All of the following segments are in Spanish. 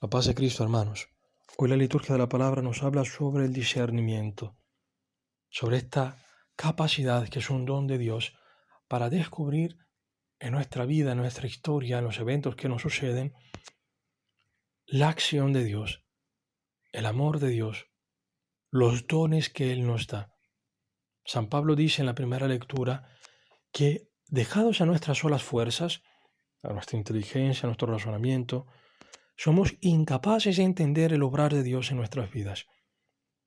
La paz de Cristo, hermanos. Hoy la liturgia de la palabra nos habla sobre el discernimiento, sobre esta capacidad que es un don de Dios para descubrir en nuestra vida, en nuestra historia, en los eventos que nos suceden, la acción de Dios, el amor de Dios, los dones que Él nos da. San Pablo dice en la primera lectura que dejados a nuestras solas fuerzas, a nuestra inteligencia, a nuestro razonamiento, somos incapaces de entender el obrar de Dios en nuestras vidas,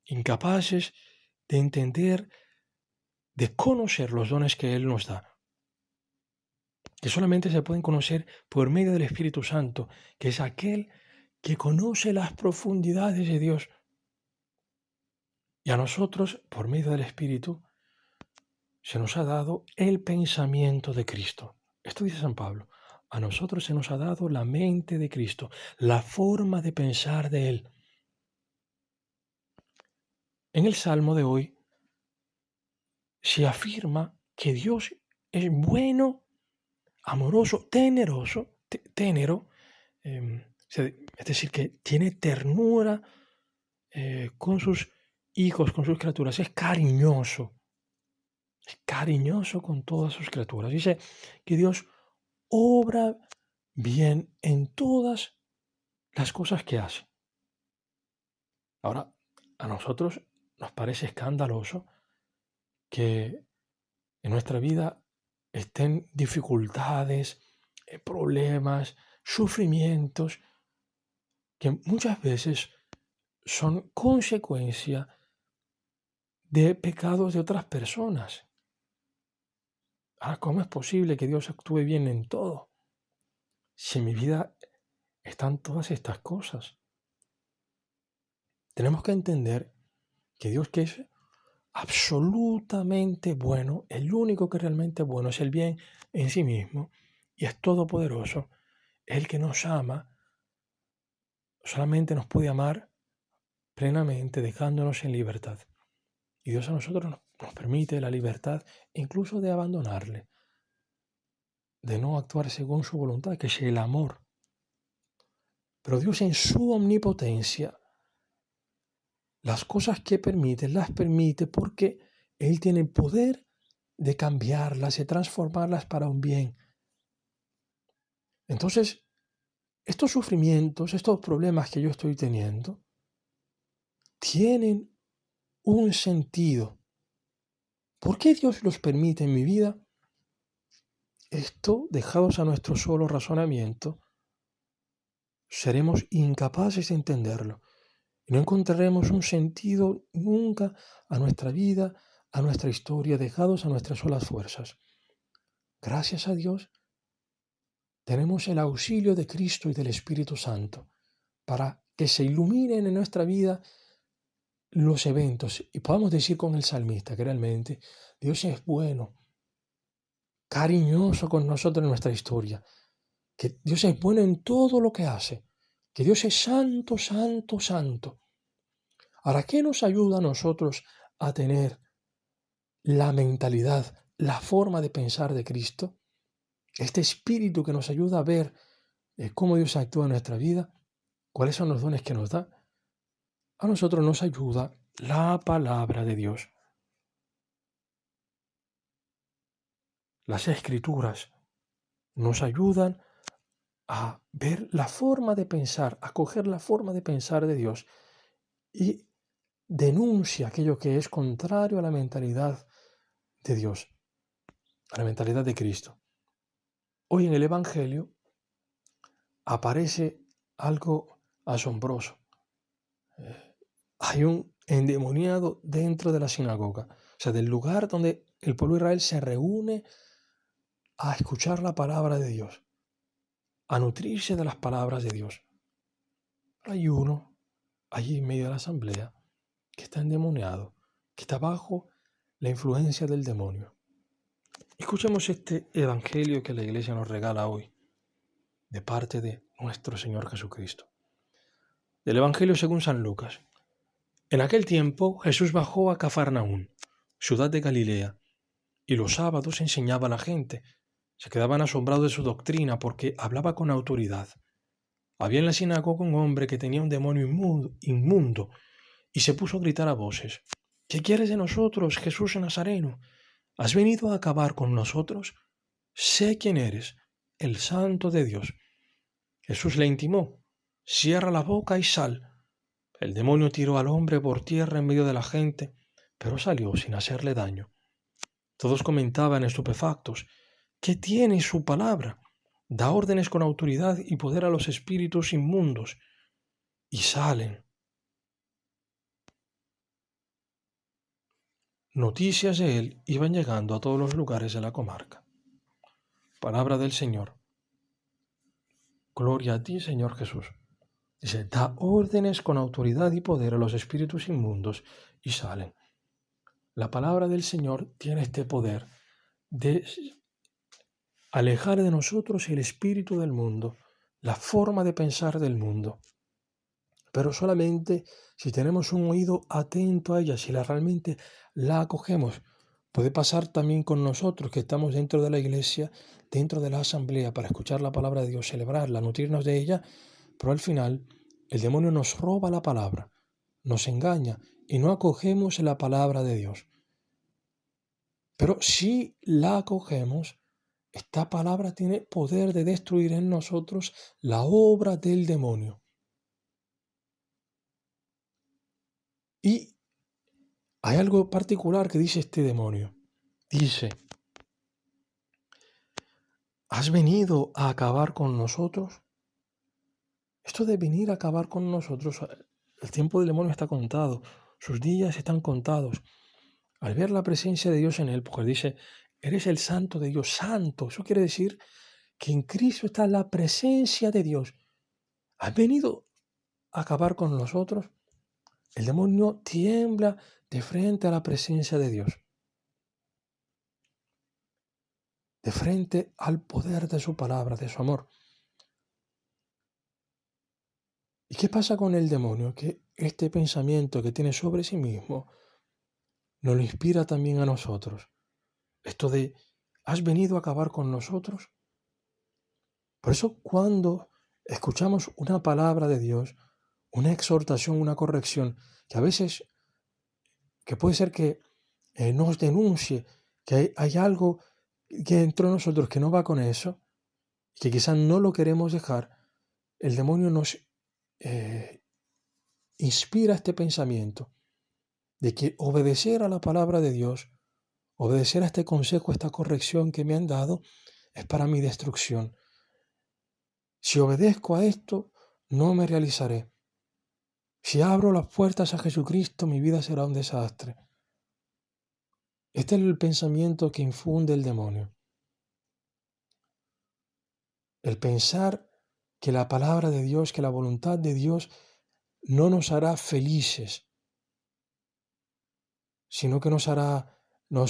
incapaces de entender, de conocer los dones que Él nos da, que solamente se pueden conocer por medio del Espíritu Santo, que es aquel que conoce las profundidades de Dios. Y a nosotros, por medio del Espíritu, se nos ha dado el pensamiento de Cristo. Esto dice San Pablo. A nosotros se nos ha dado la mente de Cristo, la forma de pensar de Él. En el Salmo de hoy se afirma que Dios es bueno, amoroso, ténero, es decir, que tiene ternura con sus hijos, con sus criaturas, es cariñoso con todas sus criaturas. Dice que Dios obra bien en todas las cosas que hace. Ahora, a nosotros nos parece escandaloso que en nuestra vida estén dificultades, problemas, sufrimientos, que muchas veces son consecuencia de pecados de otras personas. Ahora, ¿cómo es posible que Dios actúe bien en todo? Si en mi vida están todas estas cosas. Tenemos que entender que Dios, que es absolutamente bueno, el único que realmente es bueno, es el bien en sí mismo y es todopoderoso, el que nos ama, solamente nos puede amar plenamente dejándonos en libertad. Y Dios a nosotros nos permite la libertad incluso de abandonarle, de no actuar según su voluntad, que es el amor. Pero Dios en su omnipotencia, las cosas que permite, las permite porque Él tiene el poder de cambiarlas, de transformarlas para un bien. Entonces, estos sufrimientos, estos problemas que yo estoy teniendo, tienen un sentido. ¿Por qué Dios los permite en mi vida? Esto, dejados a nuestro solo razonamiento, seremos incapaces de entenderlo. Y no encontraremos un sentido nunca a nuestra vida, a nuestra historia, dejados a nuestras solas fuerzas. Gracias a Dios, tenemos el auxilio de Cristo y del Espíritu Santo para que se iluminen en nuestra vida los eventos y podamos decir con el salmista que realmente Dios es bueno, cariñoso con nosotros en nuestra historia, que Dios es bueno en todo lo que hace, que Dios es santo, santo, santo. Ahora, ¿qué nos ayuda a nosotros a tener la mentalidad, la forma de pensar de Cristo? Este espíritu que nos ayuda a ver cómo Dios actúa en nuestra vida, cuáles son los dones que nos da. A nosotros nos ayuda la palabra de Dios. Las Escrituras nos ayudan a ver la forma de pensar, a coger la forma de pensar de Dios y denuncia aquello que es contrario a la mentalidad de Dios, a la mentalidad de Cristo. Hoy en el Evangelio aparece algo asombroso. Hay un endemoniado dentro de la sinagoga, o sea, del lugar donde el pueblo de Israel se reúne a escuchar la palabra de Dios, a nutrirse de las palabras de Dios. Hay uno allí en medio de la asamblea que está endemoniado, que está bajo la influencia del demonio. Escuchemos este evangelio que la iglesia nos regala hoy, de parte de nuestro Señor Jesucristo. Del evangelio según San Lucas. En aquel tiempo Jesús bajó a Cafarnaún, ciudad de Galilea, y los sábados enseñaba a la gente. Se quedaban asombrados de su doctrina porque hablaba con autoridad. Había en la sinagoga un hombre que tenía un demonio inmundo y se puso a gritar a voces: ¿Qué quieres de nosotros, Jesús Nazareno? ¿Has venido a acabar con nosotros? Sé quién eres, el Santo de Dios. Jesús le intimó: cierra la boca y sal. El demonio tiró al hombre por tierra en medio de la gente, pero salió sin hacerle daño. Todos comentaban estupefactos: ¿qué tiene su palabra? Da órdenes con autoridad y poder a los espíritus inmundos, y salen. Noticias de él iban llegando a todos los lugares de la comarca. Palabra del Señor. Gloria a ti, Señor Jesús. Dice, da órdenes con autoridad y poder a los espíritus inmundos y salen. La palabra del Señor tiene este poder de alejar de nosotros el espíritu del mundo, la forma de pensar del mundo. Pero solamente si tenemos un oído atento a ella, si realmente la acogemos. Puede pasar también con nosotros que estamos dentro de la iglesia, dentro de la asamblea, para escuchar la palabra de Dios, celebrarla, nutrirnos de ella, pero al final el demonio nos roba la palabra, nos engaña y no acogemos la palabra de Dios. Pero si la acogemos, esta palabra tiene poder de destruir en nosotros la obra del demonio. Y hay algo particular que dice este demonio. Dice, ¿has venido a acabar con nosotros? Esto de venir a acabar con nosotros, el tiempo del demonio está contado, sus días están contados. Al ver la presencia de Dios en él, porque dice, eres el santo de Dios, santo, eso quiere decir que en Cristo está la presencia de Dios. ¿Has venido a acabar con nosotros? El demonio tiembla de frente a la presencia de Dios, de frente al poder de su palabra, de su amor. ¿Y qué pasa con el demonio? Que este pensamiento que tiene sobre sí mismo nos lo inspira también a nosotros. Esto de, ¿has venido a acabar con nosotros? Por eso cuando escuchamos una palabra de Dios, una exhortación, una corrección, que a veces que puede ser que nos denuncie que hay algo que dentro de nosotros que no va con eso, que quizás no lo queremos dejar, el demonio nos inspira este pensamiento de que obedecer a la palabra de Dios, obedecer a este consejo, a esta corrección que me han dado, es para mi destrucción. Si obedezco a esto, no me realizaré. Si abro las puertas a Jesucristo, mi vida será un desastre. Este es el pensamiento que infunde el demonio. El pensar que la palabra de Dios, que la voluntad de Dios no nos hará felices, sino que nos llevará, no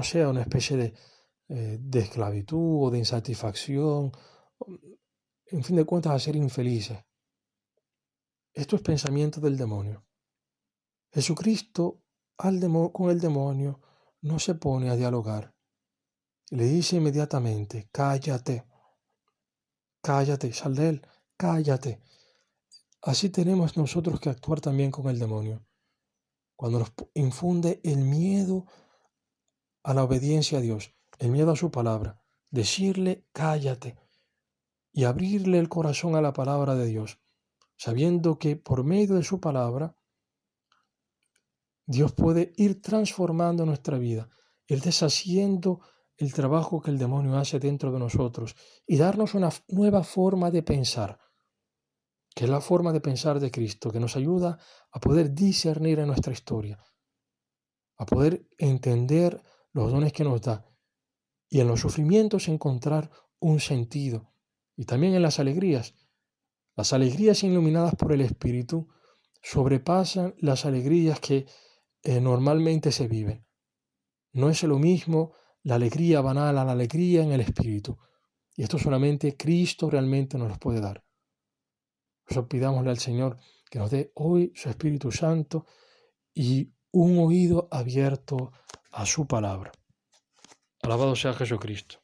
sé, a una especie de esclavitud o de insatisfacción, en fin de cuentas, a ser infelices. Esto es pensamiento del demonio. Jesucristo con el demonio no se pone a dialogar. Le dice inmediatamente, cállate, cállate, sal de él, cállate. Así tenemos nosotros que actuar también con el demonio. Cuando nos infunde el miedo a la obediencia a Dios, el miedo a su palabra, decirle cállate y abrirle el corazón a la palabra de Dios, sabiendo que por medio de su palabra Dios puede ir transformando nuestra vida, ir deshaciendo el trabajo que el demonio hace dentro de nosotros y darnos una nueva forma de pensar, que es la forma de pensar de Cristo, que nos ayuda a poder discernir en nuestra historia, a poder entender los dones que nos da y en los sufrimientos encontrar un sentido y también en las alegrías. Las alegrías iluminadas por el Espíritu sobrepasan las alegrías que normalmente se viven. No es lo mismo la alegría banal a la alegría en el Espíritu. Y esto solamente Cristo realmente nos lo puede dar. Por eso pidámosle al Señor que nos dé hoy su Espíritu Santo y un oído abierto a su palabra. Alabado sea Jesucristo.